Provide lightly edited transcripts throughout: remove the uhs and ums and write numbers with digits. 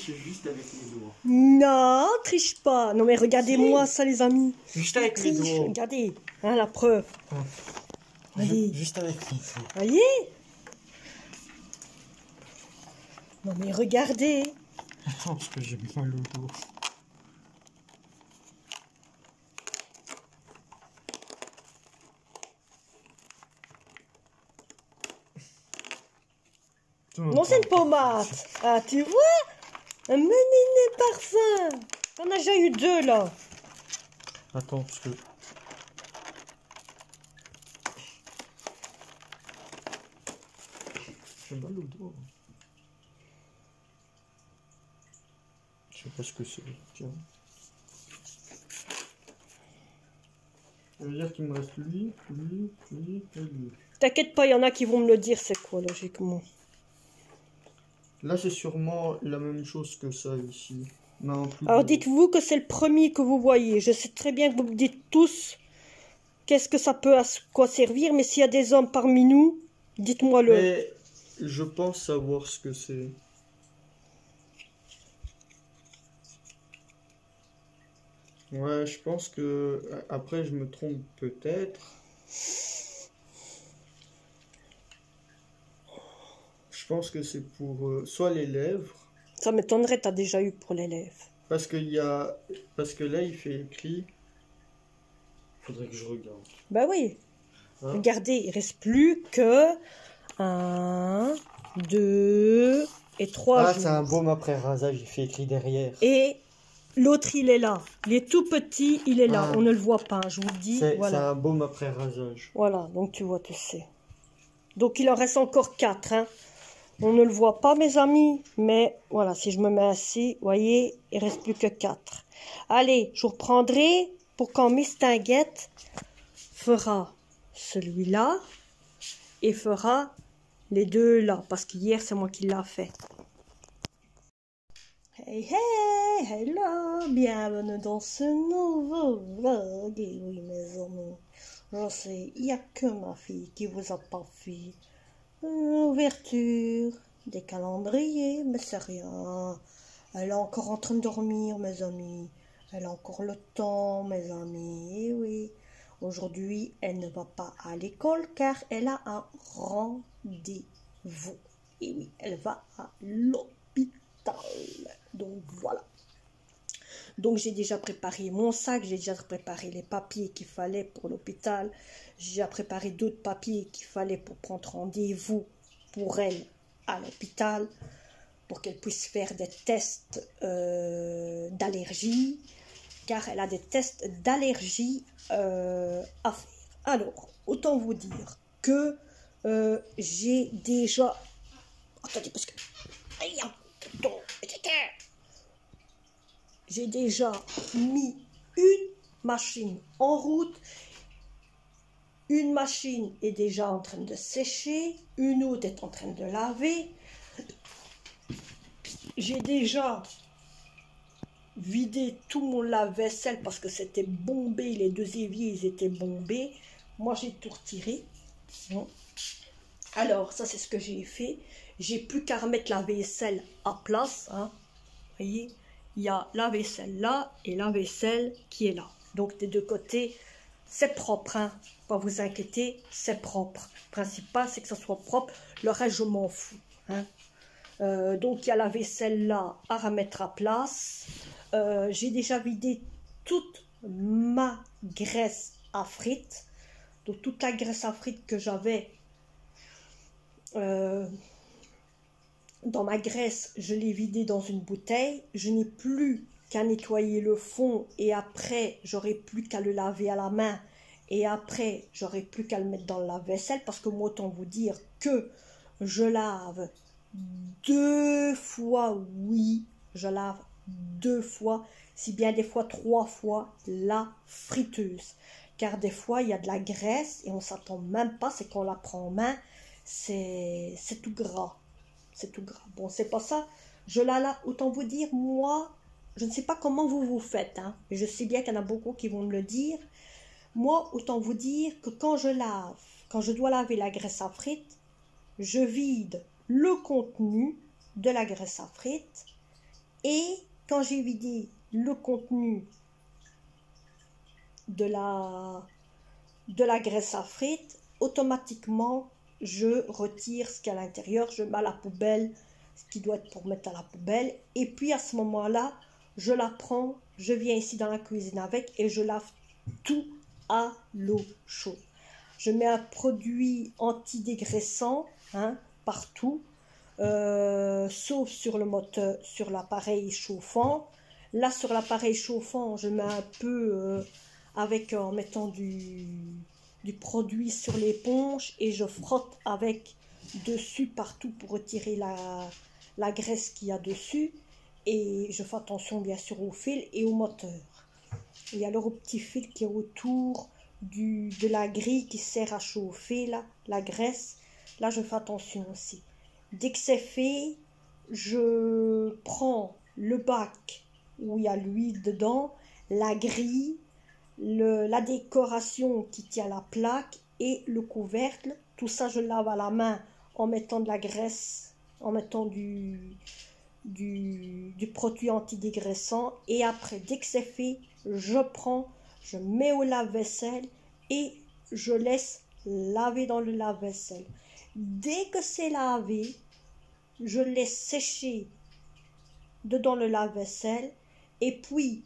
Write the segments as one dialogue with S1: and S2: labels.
S1: triche juste avec les doigts.
S2: Non, triche pas. Non mais regardez-moi ça les amis.
S1: Juste avec les
S2: Triche,
S1: doigts.
S2: regardez, hein, la preuve. Allez.
S1: Juste avec les doigts.
S2: Voyez? Non mais regardez.
S1: Attends, parce que j'ai mal au dos.
S2: Non, c'est une pommade. Ah, tu vois? Un meunier parfum. On a déjà eu 2 là.
S1: Attends, parce que... J'ai mal au dos. Je sais pas ce que c'est. Tiens. Ça veut dire qu'il me reste lui et lui.
S2: T'inquiète pas, il y en a qui vont me le dire c'est quoi logiquement.
S1: Là, c'est sûrement la même chose que ça ici. Non, plus
S2: Alors
S1: gros.
S2: dites-vous que c'est le premier que vous voyez. Je sais très bien que vous me dites tous qu'est-ce que ça peut à quoi servir, mais s'il y a des hommes parmi nous, dites-moi-le.
S1: Mais je pense savoir ce que c'est. Ouais, je pense que... Après, je me trompe peut-être. Je pense que c'est pour soit les lèvres,
S2: Ça m'étonnerait, t'as déjà eu pour les lèvres.
S1: parce que là il fait écrit. Faudrait que je regarde.
S2: Bah oui.
S1: Hein?
S2: Regardez, il reste plus que 1, 2 et 3
S1: Ah,
S2: jours.
S1: c'est un baume après rasage, il fait écrit derrière.
S2: Et l'autre, il est là. Il est tout petit, il est là.
S1: Ah.
S2: On ne le voit pas, je vous le dis.
S1: C'est
S2: Voilà.
S1: un baume après rasage.
S2: Voilà, donc tu vois, tu sais. Donc il en reste encore 4. Hein. On ne le voit pas, mes amis. Mais voilà, si je me mets assis, vous voyez, il ne reste plus que 4. Allez, je vous reprendrai pour quand Miss Tinguette fera celui-là et fera les 2 là. Parce qu'hier, c'est moi qui l'a fait. Hey, hey, hello, bienvenue dans ce nouveau vlog. Et oui, mes amis, je sais, il n'y a que ma fille qui vous a pas fait l'ouverture des calendriers, mais c'est rien. Elle est encore en train de dormir, mes amis. Elle a encore le temps, mes amis. Et oui, aujourd'hui, elle ne va pas à l'école car elle a un rendez-vous. Et oui, elle va à l'hôpital. Donc voilà. Donc j'ai déjà préparé mon sac, j'ai déjà préparé les papiers qu'il fallait pour l'hôpital. J'ai déjà préparé d'autres papiers qu'il fallait pour prendre rendez-vous pour elle à l'hôpital, pour qu'elle puisse faire des tests d'allergie, car elle a des tests d'allergie à faire. Alors, autant vous dire que j'ai déjà... Attendez, parce que... J'ai déjà mis une machine en route. Une machine est déjà en train de sécher. Une autre est en train de laver. J'ai déjà vidé tout mon lave-vaisselle parce que c'était bombé. Les 2 éviers, ils étaient bombés. Moi, j'ai tout retiré. Alors, ça, c'est ce que j'ai fait. J'ai plus qu'à remettre la vaisselle à place. Hein. Vous voyez, il y a la vaisselle là et la vaisselle qui est là. Donc, des 2 côtés, c'est propre. Hein. Pas vous inquiéter, c'est propre. Le principal, c'est que ça soit propre. Le reste, je m'en fous. Hein. Donc, il y a la vaisselle là à remettre à place. J'ai déjà vidé toute ma graisse à frites. Donc, toute la graisse à frites que j'avais dans ma graisse, je l'ai vidée dans une bouteille. Je n'ai plus qu'à nettoyer le fond et après, j'aurai plus qu'à le laver à la main. Et après, j'aurai plus qu'à le mettre dans le lave-vaisselle parce que moi, autant vous dire que je lave 2 fois, oui, je lave 2 fois, si bien des fois 3 fois la friteuse. Car des fois, il y a de la graisse et on ne s'attend même pas, c'est qu'on la prend en main, c'est tout gras. C'est tout gras. Bon, c'est pas ça. Je la lave, autant vous dire, moi, je ne sais pas comment vous faites, hein, mais je sais bien qu'il y en a beaucoup qui vont me le dire. Moi, autant vous dire que quand je dois laver la graisse à frites, je vide le contenu de la graisse à frites Et quand j'ai vidé le contenu de la graisse à frites, automatiquement, je retire ce qu'il y a à l'intérieur, je mets à la poubelle, ce qui doit être pour mettre à la poubelle. Et puis à ce moment-là, je la prends, je viens ici dans la cuisine avec et je lave tout à l'eau chaude. Je mets un produit antidégraissant partout, sauf sur le moteur, sur l'appareil chauffant. Là, sur l'appareil chauffant, je mets un peu en mettant du produit sur l'éponge et je frotte avec dessus partout pour retirer la graisse qu'il y a dessus. Et je fais attention bien sûr au fil et au moteur. Et alors au petit fil qui est autour de la grille qui sert à chauffer là, la graisse, là je fais attention aussi. Dès que c'est fait, je prends le bac où il y a l'huile dedans, la grille, la décoration qui tient la plaque et le couvercle. Tout ça je lave à la main en mettant de la graisse, en mettant du produit antidégraissant. Et après, dès que c'est fait, je mets au lave-vaisselle et je laisse laver dans le lave-vaisselle. Dès que c'est lavé, je laisse sécher dedans le lave-vaisselle. Et puis,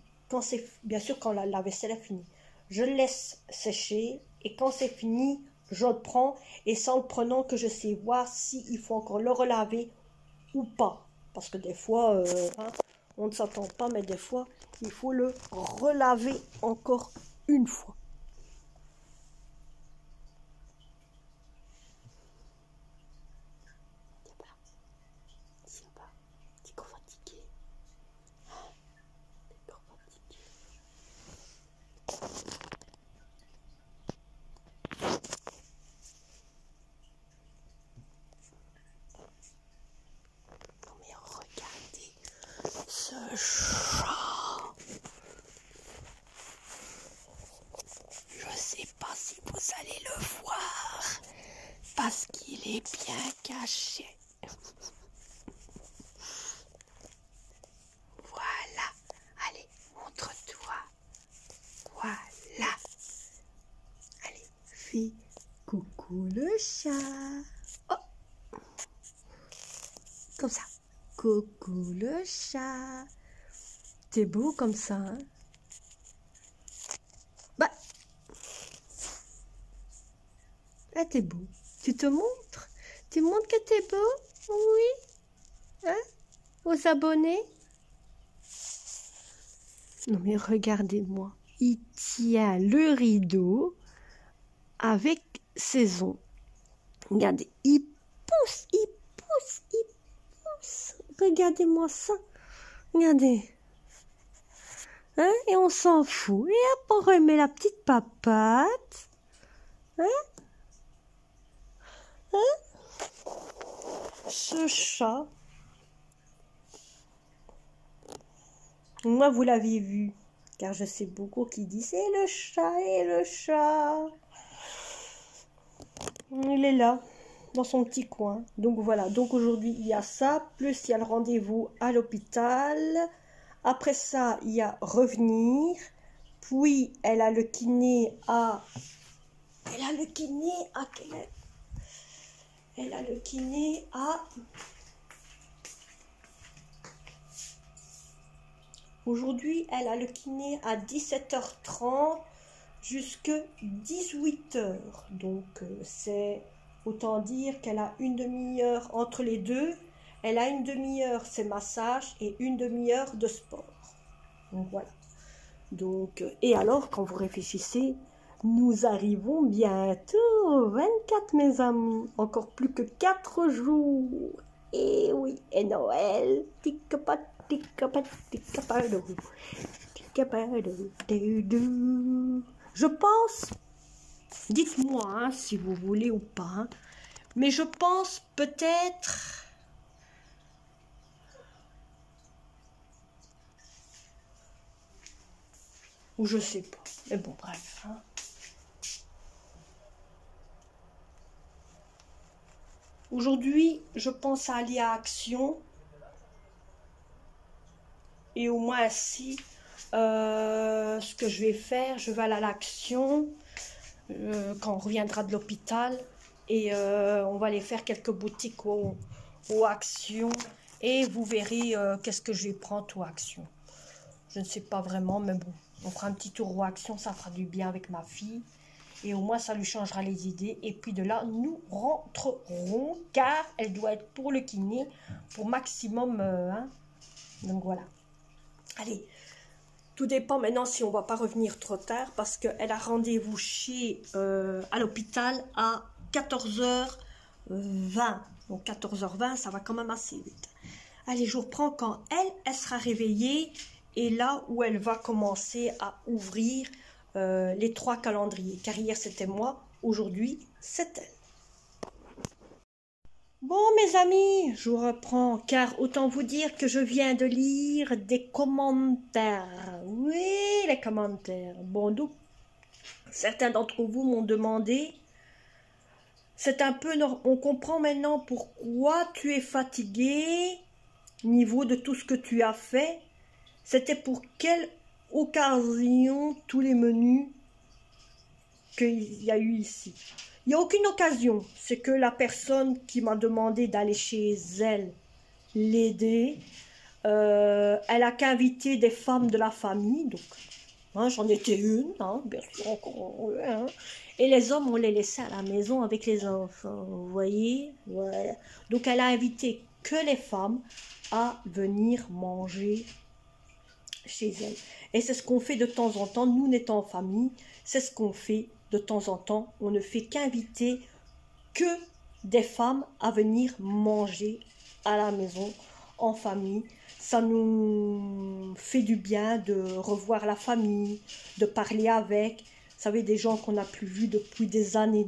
S2: bien sûr, quand la vaisselle est finie, je laisse sécher. Et quand c'est fini, je le prends. Et c'est en le prenant que je sais voir s'il faut encore le relaver ou pas. Parce que des fois, on ne s'attend pas, mais des fois, il faut le relaver encore une fois. Ce chat, je sais pas si vous allez le voir parce qu'il est bien caché. Voilà, allez, montre-toi. Voilà, allez, fais coucou le chat. Oh, comme ça. Coucou le chat. T'es beau comme ça, hein? Bah. Ah, t'es beau. Tu te montres? Tu montres que t'es beau? Oui. Hein? Aux abonnés? Non mais regardez-moi. Il tient le rideau avec ses ongles. Regardez, il pousse, il pousse, il pousse. Regardez-moi ça. Regardez. Hein? Et on s'en fout. Et hop, on remet la petite papate. Hein? Hein? Ce chat. Moi, vous l'avez vu. Car je sais beaucoup qui disent c'est le chat et le chat. Il est là, dans son petit coin. Donc voilà. Donc aujourd'hui, il y a ça. Plus il y a le rendez-vous à l'hôpital. Après ça, il y a revenir. Puis, elle a le kiné à... Elle a le kiné à quelle heure? Elle a le kiné à... Aujourd'hui, elle a le kiné à 17h30 jusqu'à 18h. Donc, c'est autant dire qu'elle a une demi-heure entre les deux. Elle a une demi-heure, c'est massage, et une demi-heure de sport. Donc, voilà. Donc, et alors, quand vous réfléchissez, nous arrivons bientôt au 24, mes amis. Encore plus que 4 jours. Et oui, et Noël. Je pense, dites-moi hein, si vous voulez ou pas, hein, mais je pense peut-être... Ou je sais pas. Mais bon, bref. Hein. Aujourd'hui, je pense à aller à Action. Et au moins ainsi, ce que je vais faire, je vais aller à l'Action quand on reviendra de l'hôpital. Et on va aller faire quelques boutiques aux Actions. Et vous verrez qu'est-ce que je vais prendre aux Actions. Je ne sais pas vraiment, mais bon, on fera un petit tour aux Actions, ça fera du bien avec ma fille. Et au moins, ça lui changera les idées. Et puis de là, nous rentrerons, car elle doit être pour le kiné, pour maximum. Hein. Donc voilà. Allez, tout dépend maintenant si on ne va pas revenir trop tard, parce qu'elle a rendez-vous à l'hôpital à 14h20. Donc 14h20, ça va quand même assez vite. Allez, je vous reprends quand elle sera réveillée. Et là où elle va commencer à ouvrir les 3 calendriers. Car hier c'était moi, aujourd'hui c'est elle. Bon mes amis, je vous reprends, car autant vous dire que je viens de lire des commentaires. Oui, les commentaires. Bon, donc, certains d'entre vous m'ont demandé, c'est un peu, on comprend maintenant pourquoi tu es fatigué, niveau de tout ce que tu as fait. C'était pour quelle occasion tous les menus qu'il y a eu ici? Il n'y a aucune occasion. C'est que la personne qui m'a demandé d'aller chez elle l'aider, elle a qu'invité des femmes de la famille. Donc, hein, j'en étais une, hein, bien sûr, encore. Hein. Et les hommes, on les laissait à la maison avec les enfants. Vous voyez? Ouais. Donc, elle a invité que les femmes à venir manger chez elle. Et c'est ce qu'on fait de temps en temps, nous n'étant en famille, c'est ce qu'on fait de temps en temps. On ne fait qu'inviter que des femmes à venir manger à la maison, en famille. Ça nous fait du bien de revoir la famille, de parler avec. Vous savez, des gens qu'on n'a plus vus depuis des années.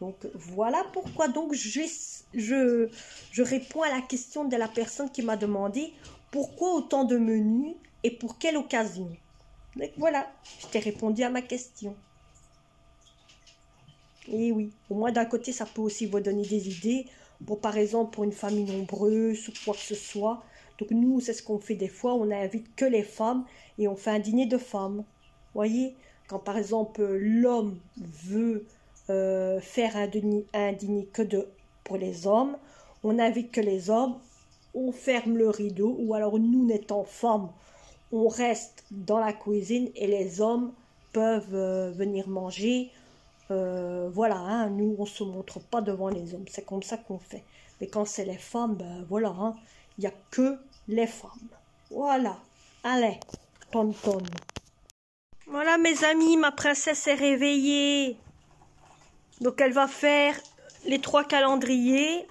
S2: Donc voilà pourquoi donc je réponds à la question de la personne qui m'a demandé pourquoi autant de menus et pour quelle occasion. Donc voilà, je t'ai répondu à ma question. Et oui, au moins d'un côté, ça peut aussi vous donner des idées, pour par exemple pour une famille nombreuse ou quoi que ce soit. Donc nous, c'est ce qu'on fait des fois, on n'invite que les femmes et on fait un dîner de femmes. Vous voyez, quand par exemple l'homme veut faire un dîner pour les hommes, on n'invite que les hommes, on ferme le rideau, ou alors nous n'étant femmes, on reste dans la cuisine et les hommes peuvent venir manger. Voilà, hein, nous on se montre pas devant les hommes, c'est comme ça qu'on fait. Mais quand c'est les femmes, ben voilà, hein, il n'y a que les femmes. Voilà, allez, tonton. Voilà mes amis, ma princesse est réveillée. Donc elle va faire les 3 calendriers.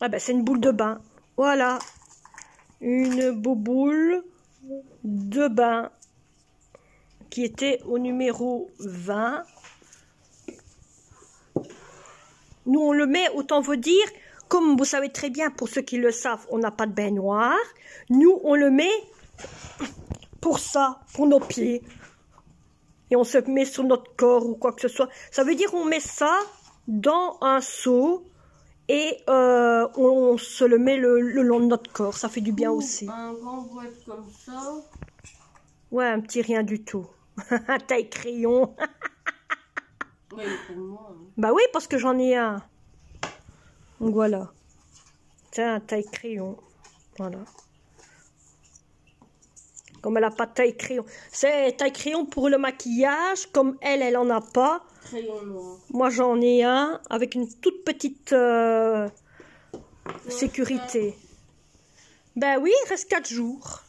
S2: Ah ben c'est une boule de bain. Voilà. Une boule de bain qui était au numéro 20. Nous on le met, autant vous dire, comme vous savez très bien, pour ceux qui le savent, on n'a pas de baignoire. Nous on le met pour ça, pour nos pieds. Et on se met sur notre corps ou quoi que ce soit. Ça veut dire on met ça dans un seau et on se le met le long de notre corps. Ça fait du bien aussi.
S3: Un grand boîte comme ça.
S2: Ouais, un petit rien du tout. Un taille crayon.
S3: Oui, pour moi. Hein.
S2: Bah oui, parce que j'en ai un. Donc voilà. C'est un taille crayon. Voilà. Comme elle n'a pas de taille crayon. C'est taille crayon pour le maquillage. Comme elle en a pas.
S3: Crayon noir.
S2: Moi, j'en ai un avec une toute petite sécurité. Ben oui, il reste 4 jours.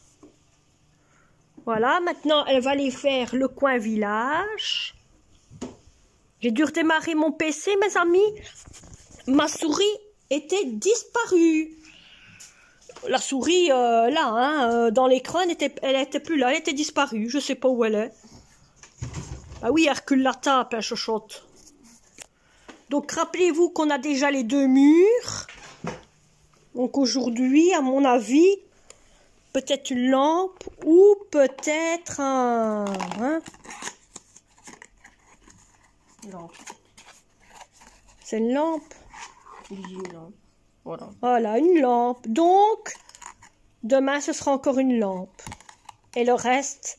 S2: Voilà, maintenant, elle va aller faire le coin village. J'ai dû redémarrer mon PC, mes amis. Ma souris était disparue. La souris, là, hein, dans l'écran, elle était plus là, elle était disparue. Je sais pas où elle est. Ah oui, Hercule la tape, hein, chochotte. Donc, rappelez-vous qu'on a déjà les 2 murs. Donc, aujourd'hui, à mon avis, peut-être une lampe ou peut-être un... Hein,
S3: Lampe.
S2: c'est une lampe.
S3: Oui, une lampe. Voilà.
S2: Voilà, une lampe. Donc, Demain, ce sera encore une lampe. Et le reste,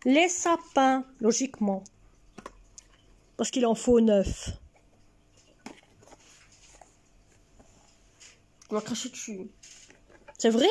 S2: les sapins, logiquement. Parce qu'il en faut 9.
S3: On va cracher dessus.
S2: C'est vrai?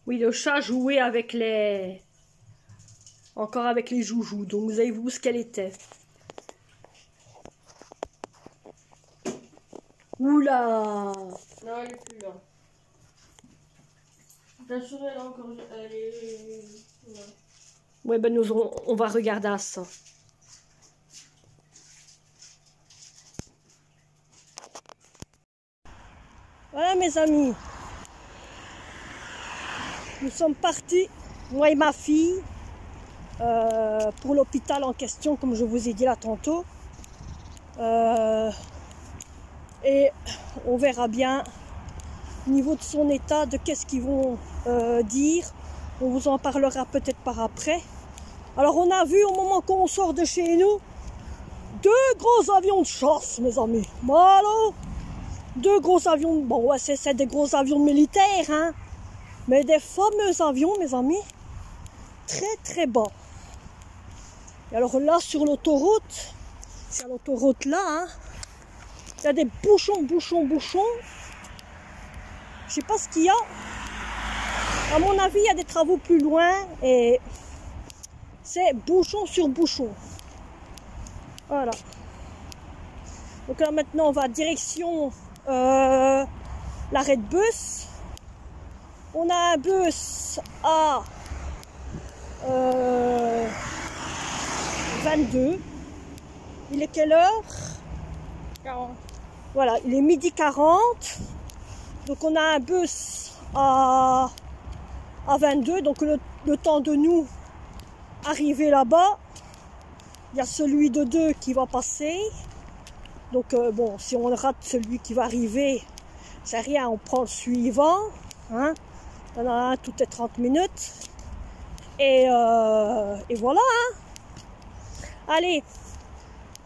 S2: Oui, le chat jouait avec les... Encore avec les joujoux. Donc vous avez vu ce qu'elle était. Oula!
S3: Non, elle est plus là. T'assures, elle est encore... Elle est... Ouais.
S2: Ouais, ben nous on va regarder à ça. Voilà mes amis. Nous sommes partis, moi et ma fille, pour l'hôpital en question, comme je vous ai dit là tantôt. Et on verra bien au niveau de son état, de qu'est-ce qu'ils vont dire. On vous en parlera peut-être par après. Alors on a vu au moment qu'on sort de chez nous, 2 gros avions de chasse, mes amis. Voilà, 2 gros avions, bon ouais c'est des gros avions militaires, hein. Mais des fameux avions, mes amis, très très bas. Et alors là, sur l'autoroute, c'est à l'autoroute là, hein, il y a des bouchons. Je sais pas ce qu'il y a. À mon avis, il y a des travaux plus loin et c'est bouchon sur bouchon. Voilà. Donc là maintenant, on va direction l'arrêt de bus. On a un bus à 22. Il est quelle heure?
S3: 40.
S2: Voilà, il est 12h40. Donc on a un bus à 22. Donc le temps de nous arriver là-bas. Il y a celui de 2 qui va passer. Donc bon, si on rate celui qui va arriver, c'est rien, on prend le suivant. Hein. Il y en a un toutes les 30 minutes. Et voilà. Hein. Allez,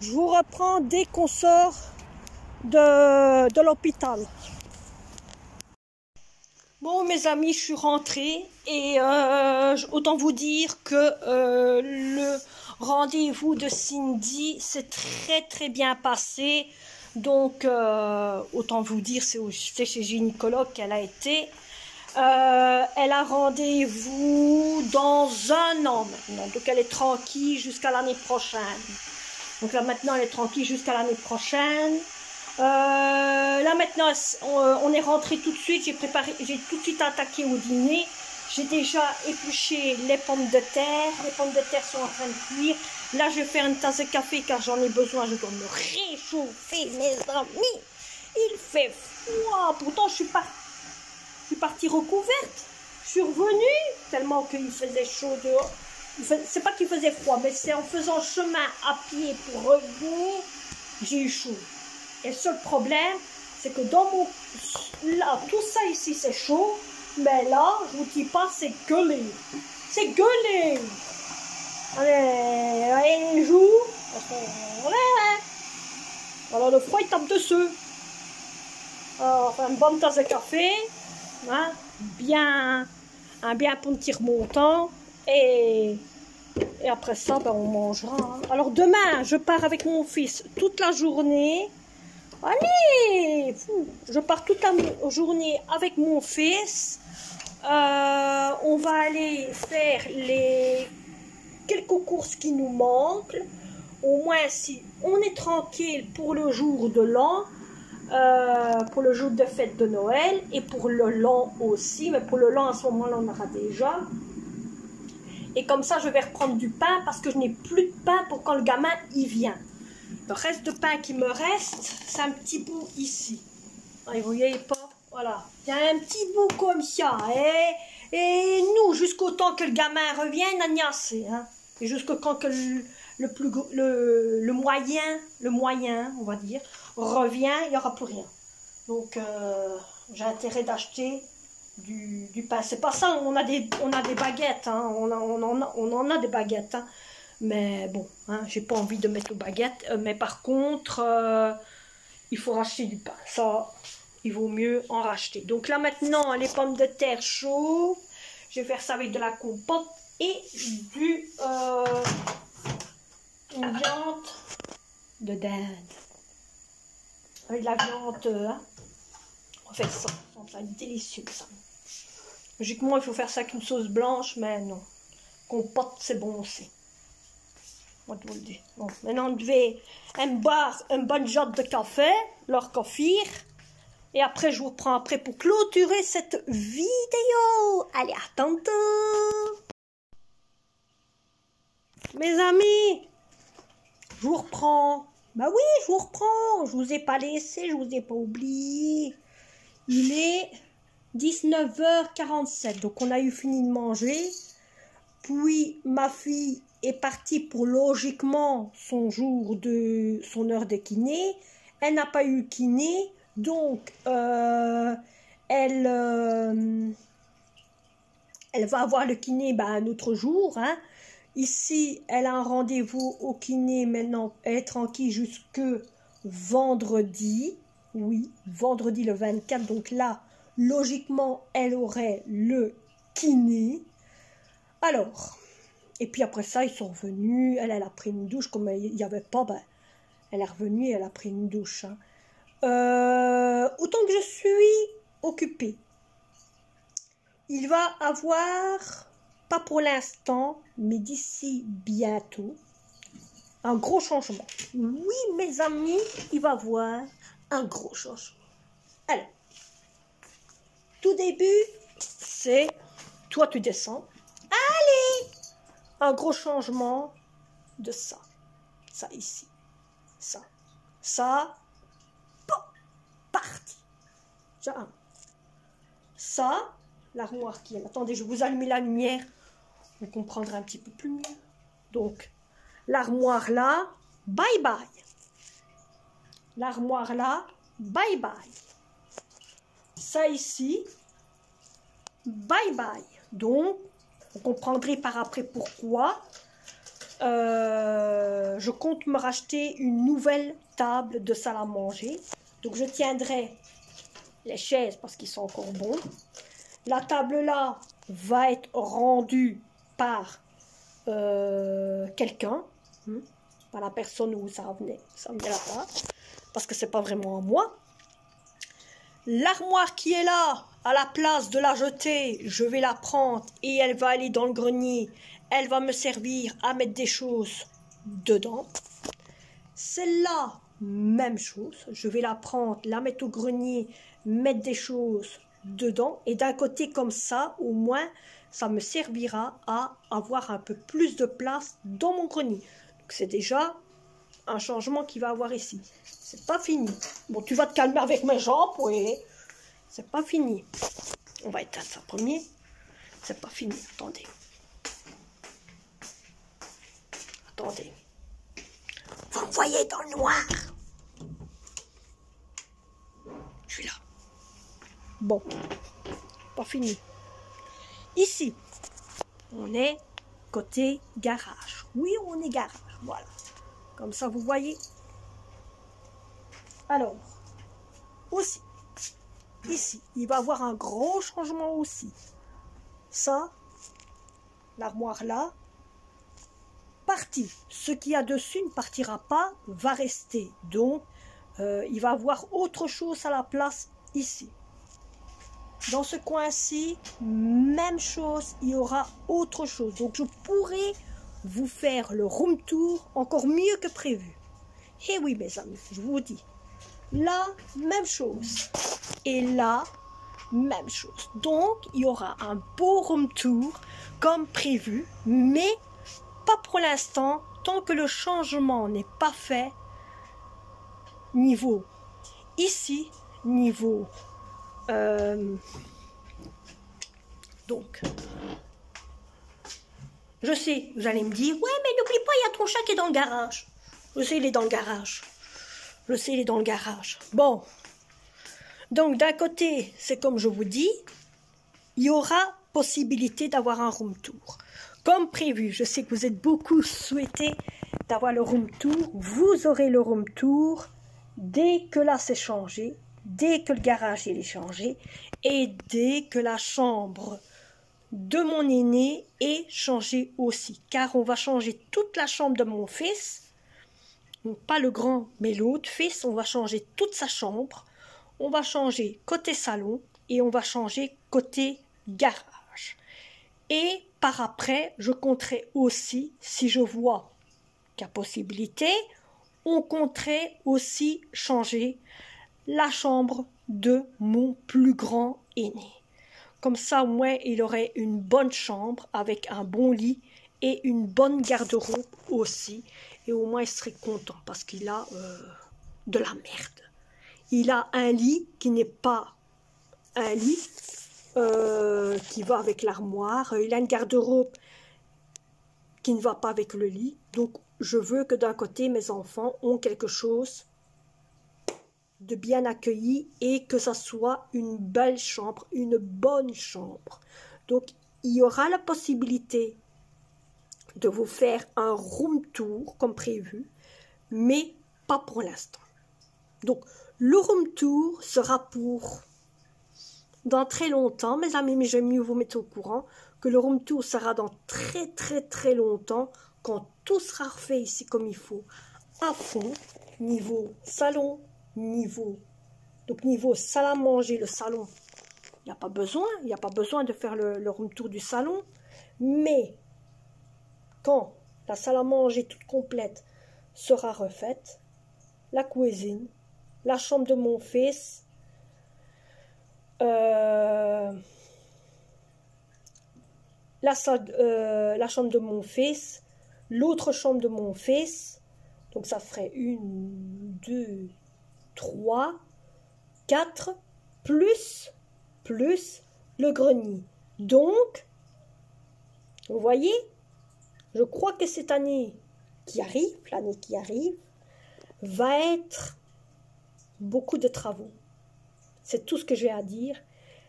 S2: je vous reprends dès qu'on sort de l'hôpital. Bon, mes amis, je suis rentrée. Et autant vous dire que le rendez-vous de Cindy s'est très bien passé. Donc, autant vous dire, c'est chez gynécologue qu'elle a été. Elle a rendez-vous dans 1 an maintenant, donc elle est tranquille jusqu'à l'année prochaine. Donc là maintenant elle est tranquille jusqu'à l'année prochaine. Là maintenant on est rentré tout de suite, j'ai tout de suite attaqué au dîner. J'ai déjà épluché les pommes de terre, les pommes de terre sont en train de cuire. Là je vais faire une tasse de café car j'en ai besoin, je dois me réchauffer mes amis. Il fait froid, pourtant je suis partie recouverte. Je suis revenue tellement qu'il faisait chaud dehors. C'est pas qu'il faisait froid, mais c'est en faisant chemin à pied pour revenir, j'ai eu chaud. Et le seul problème, c'est que dans mon... Là, tout ça ici, c'est chaud. Mais là, je vous dis pas, c'est gelé. C'est gelé. Allez, les joues. Alors, le froid, il tape dessus. Alors, on fait une bonne tasse de café. Hein, un bien bon petit remontant et après ça ben, on mangera. Hein. Alors demain je pars avec mon fils toute la journée. Allez, je pars toute la journée avec mon fils. On va aller faire les quelques courses qui nous manquent. Au moins si on est tranquille pour le jour de l'an. Pour le jour de fête de Noël et pour le l'an aussi, mais pour le l'an à ce moment-là on aura déjà. Et comme ça je vais reprendre du pain parce que je n'ai plus de pain pour quand le gamin y vient. Le reste de pain qui me reste, c'est un petit bout ici. Vous voyez pas? Voilà, il y a un petit bout comme ça. Et nous, jusqu'au temps que le gamin revienne, on y a assez. Hein. Et jusque quand que le moyen, on va dire, revient, il n'y aura plus rien. Donc, j'ai intérêt d'acheter du pain. C'est pas ça, on a des baguettes, hein, on en a des baguettes, hein, mais bon, hein, j'ai pas envie de mettre aux baguettes, mais par contre, il faut racheter du pain, ça, il vaut mieux en racheter. Donc là maintenant, les pommes de terre chaudes, je vais faire ça avec de la compote et une viande de dinde, avec de la viande, hein. On va faire ça, ça va être délicieux ça. Logiquement, il faut faire ça avec une sauce blanche, mais non. Compote, c'est bon aussi. Moi, je vous le dis. Bon, maintenant, on devait boire une bonne jotte de café, leur coffre. Et après, je vous reprends après pour clôturer cette vidéo. Allez, à tantôt. Mes amis, je vous reprends. Bah oui, je vous reprends. Je vous ai pas laissé, je vous ai pas oublié. Il est 19h47, donc on a eu fini de manger. Puis ma fille est partie pour logiquement son heure de kiné. Elle n'a pas eu kiné, donc elle va avoir le kiné un autre jour. Hein. Ici, elle a un rendez-vous au kiné maintenant. Elle est tranquille jusque vendredi. Oui, vendredi le 24, donc là, logiquement, elle aurait le kiné. Alors, et puis après ça, ils sont revenus, elle a pris une douche, comme il n'y avait pas, elle est revenue et elle a pris une douche. Hein. Autant que je suis occupée, il va avoir, pas pour l'instant, mais d'ici bientôt, un gros changement. Oui, mes amis, il va avoir un gros changement. Alors, tout début, c'est toi tu descends. Allez, un gros changement de ça. Ça ici. Ça. Pop, parti. Déjà, ça, l'armoire qui est là. Attendez, je vais vous allumer la lumière. Vous comprendrez un petit peu plus mieux. Donc, l'armoire là, bye bye. L'armoire là, bye bye. Ça ici, bye bye. Donc, vous comprendrez par après pourquoi je compte me racheter une nouvelle table de salle à manger. Donc, je tiendrai les chaises parce qu'ils sont encore bons. La table là va être rendue par quelqu'un, par la personne où ça venait là-bas. Parce que c'est pas vraiment à moi. L'armoire qui est là, à la place de la jeter, je vais la prendre et elle va aller dans le grenier. Elle va me servir à mettre des choses dedans. Celle-là, même chose. Je vais la prendre, la mettre au grenier, mettre des choses dedans. Et d'un côté comme ça, au moins, ça me servira à avoir un peu plus de place dans mon grenier. Donc c'est déjà un changement qu'il va avoir ici. C'est pas fini. Bon, tu vas te calmer avec mes jambes, oui. C'est pas fini. On va éteindre ça premier. C'est pas fini. Attendez. Attendez. Vous me voyez dans le noir. Je suis là. Bon. Pas fini. Ici, on est côté garage. Oui, on est garage. Voilà. Comme ça, vous voyez. Alors, aussi, ici, il va y avoir un gros changement aussi. Ça, l'armoire là, partie. Ce qu'il y a dessus ne partira pas, va rester. Donc, il va y avoir autre chose à la place ici. Dans ce coin-ci, même chose, il y aura autre chose. Donc, je pourrai vous faire le room tour encore mieux que prévu. Et oui, mes amis, je vous dis. Là, même chose. Et là, même chose. Donc, il y aura un beau room tour comme prévu, mais pas pour l'instant, tant que le changement n'est pas fait. Niveau ici, niveau donc Je sais, vous allez me dire, ouais, mais n'oublie pas, il y a ton chat qui est dans le garage. Je sais, il est dans le garage. Je sais, il est dans le garage. Bon. Donc, d'un côté, c'est comme je vous dis, il y aura possibilité d'avoir un room tour. Comme prévu, je sais que vous êtes beaucoup souhaité d'avoir le room tour. Vous aurez le room tour dès que là c'est changé, dès que le garage il est changé et dès que la chambre de mon aîné est changée aussi. Car on va changer toute la chambre de mon fils. Donc pas le grand, mais l'autre fils. On va changer toute sa chambre. On va changer côté salon et on va changer côté garage. Et par après, je compterai aussi, si je vois qu'il y a possibilité, on compterait aussi changer la chambre de mon plus grand aîné. Comme ça, au moins, il aurait une bonne chambre avec un bon lit et une bonne garde-robe aussi. Et au moins, il serait content parce qu'il a de la merde. Il a un lit qui n'est pas un lit qui va avec l'armoire. Il a une garde-robe qui ne va pas avec le lit. Donc, je veux que d'un côté, mes enfants ont quelque chose de bien accueilli et que ça soit une belle chambre, une bonne chambre. Donc, il y aura la possibilité de vous faire un room tour comme prévu, mais pas pour l'instant. Donc, le room tour sera pour dans très longtemps, mes amis, mais j'aime mieux vous mettre au courant que le room tour sera dans très longtemps, quand tout sera refait ici comme il faut, à fond, niveau salon, niveau salle à manger, le salon, il n'y a pas besoin de faire le room tour du salon, mais quand la salle à manger toute complète sera refaite, la cuisine, la chambre de mon fils, la chambre de mon fils, l'autre chambre de mon fils, donc ça ferait 1, 2, 3, 4, plus le grenier. Donc, vous voyez, je crois que cette année qui arrive, va être beaucoup de travaux. C'est tout ce que j'ai à dire.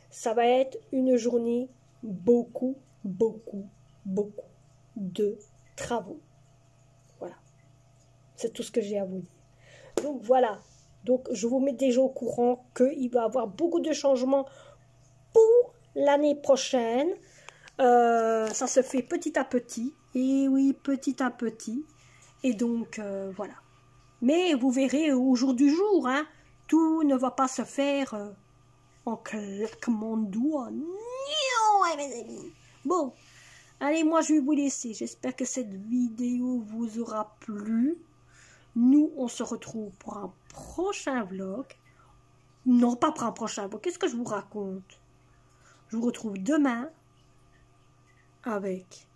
S2: Ça va être une journée beaucoup de travaux. Voilà. C'est tout ce que j'ai à vous dire. Donc voilà. Donc je vous mets déjà au courant qu'il va y avoir beaucoup de changements pour l'année prochaine. Ça se fait petit à petit. Et oui, petit à petit. Et donc voilà. Mais vous verrez au jour du jour, hein, tout ne va pas se faire en claquement de doigts. Ouais, mes amis. Bon, allez, moi je vais vous laisser. J'espère que cette vidéo vous aura plu. Nous, on se retrouve pour un prochain vlog. Non, pas pour un prochain vlog. Qu'est-ce que je vous raconte? Je vous retrouve demain avec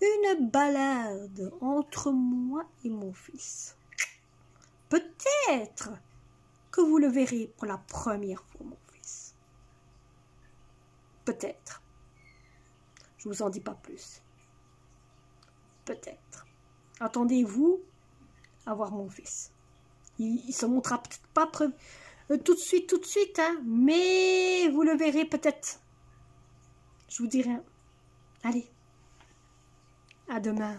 S2: une balade entre moi et mon fils. Peut-être que vous le verrez pour la première fois, mon fils. Peut-être. Je vous en dis pas plus. Peut-être. Attendez-vous à voir mon fils. Il se montrera peut-être pas tout de suite, hein, mais vous le verrez peut-être. Je vous dirai. Allez, à demain.